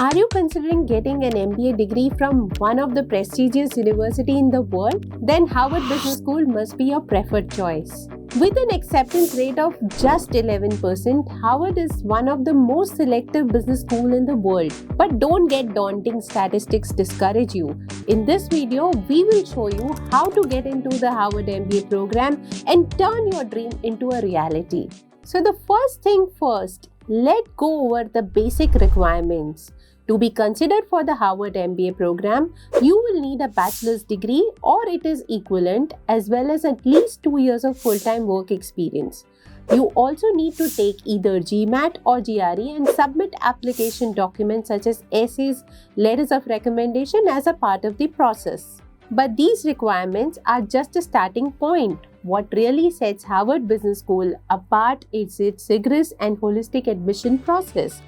Are you considering getting an MBA degree from one of the prestigious universities in the world? Then Harvard Business School must be your preferred choice. With an acceptance rate of just 11%, Harvard is one of the most selective business schools in the world. But don't get daunting statistics discourage you. In this video, we will show you how to get into the Harvard MBA program and turn your dream into a reality. So the first thing first, let's go over the basic requirements. To be considered for the Harvard MBA program, you will need a bachelor's degree or it is equivalent, as well as at least 2 years of full-time work experience. You also need to take either GMAT or GRE and submit application documents such as essays, letters of recommendation as a part of the process. But these requirements are just a starting point. What really sets Harvard Business School apart is its rigorous and holistic admission process.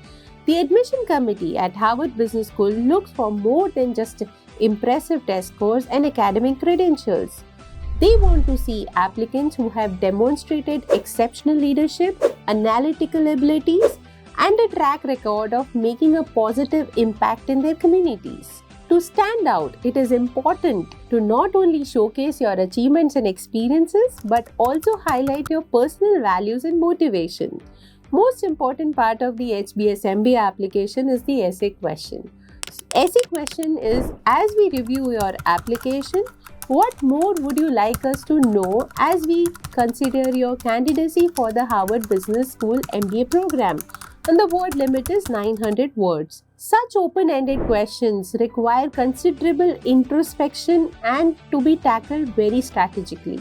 The admission committee at Harvard Business School looks for more than just impressive test scores and academic credentials. They want to see applicants who have demonstrated exceptional leadership, analytical abilities, and a track record of making a positive impact in their communities. To stand out, it is important to not only showcase your achievements and experiences, but also highlight your personal values and motivation. Most important part of the HBS MBA application is the essay question. Essay question is, as we review your application, what more would you like us to know as we consider your candidacy for the Harvard Business School MBA program? And the word limit is 900 words. Such open-ended questions require considerable introspection and to be tackled very strategically.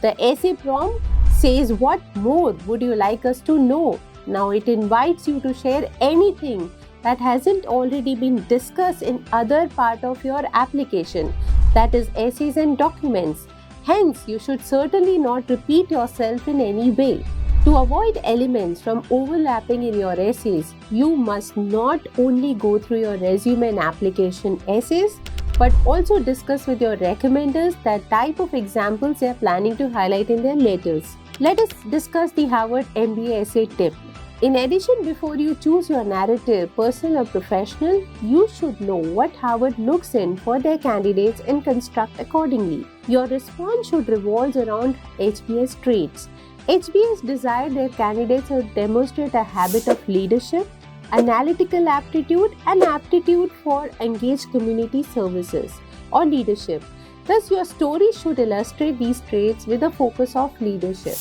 The essay prompt says, what more would you like us to know? Now it invites you to share anything that hasn't already been discussed in other part of your application, that is essays and documents. Hence, you should certainly not repeat yourself in any way. To avoid elements from overlapping in your essays, you must not only go through your resume and application essays, but also discuss with your recommenders the type of examples they are planning to highlight in their letters. Let us discuss the Harvard MBA essay tip. In addition, before you choose your narrative, personal or professional, you should know what Harvard looks in for their candidates and construct accordingly. Your response should revolve around HBS traits. HBS desire their candidates to demonstrate a habit of leadership, analytical aptitude, and aptitude for engaged community services or leadership. Thus, your story should illustrate these traits with a focus of leadership.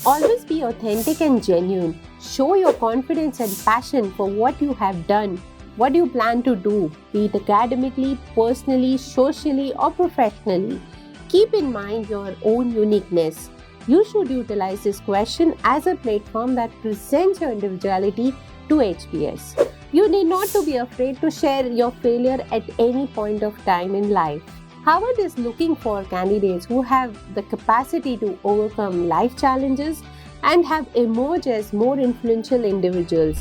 Always be authentic and genuine. Show your confidence and passion for what you have done, what you plan to do, be it academically, personally, socially, or professionally. Keep in mind your own uniqueness. You should utilize this question as a platform that presents your individuality to HBS. You need not to be afraid to share your failure at any point of time in life. Harvard is looking for candidates who have the capacity to overcome life challenges and have emerged as more influential individuals.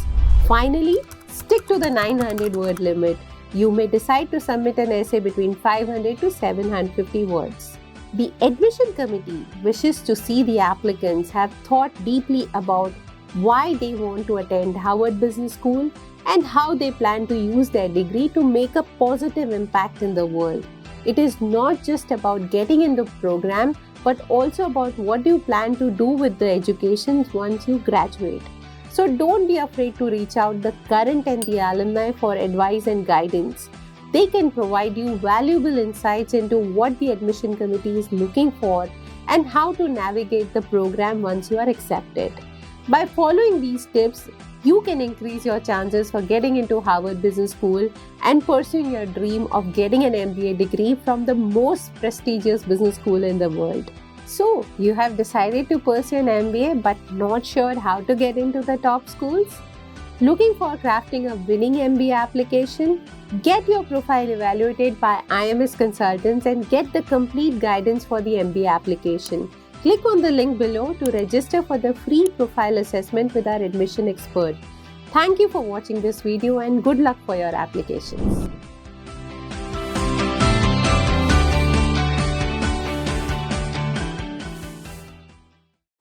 Finally, stick to the 900 word limit. You may decide to submit an essay between 500 to 750 words. The admission committee wishes to see the applicants have thought deeply about why they want to attend Harvard Business School and how they plan to use their degree to make a positive impact in the world. It is not just about getting in the program, but also about what you plan to do with the education once you graduate. So don't be afraid to reach out the current and the alumni for advice and guidance. They can provide you valuable insights into what the admission committee is looking for and how to navigate the program once you are accepted. By following these tips, you can increase your chances for getting into Harvard Business School and pursuing your dream of getting an MBA degree from the most prestigious business school in the world. So, you have decided to pursue an MBA but not sure how to get into the top schools? Looking for crafting a winning MBA application? Get your profile evaluated by IMS consultants and get the complete guidance for the MBA application. Click on the link below to register for the free profile assessment with our admission expert. Thank you for watching this video and good luck for your applications.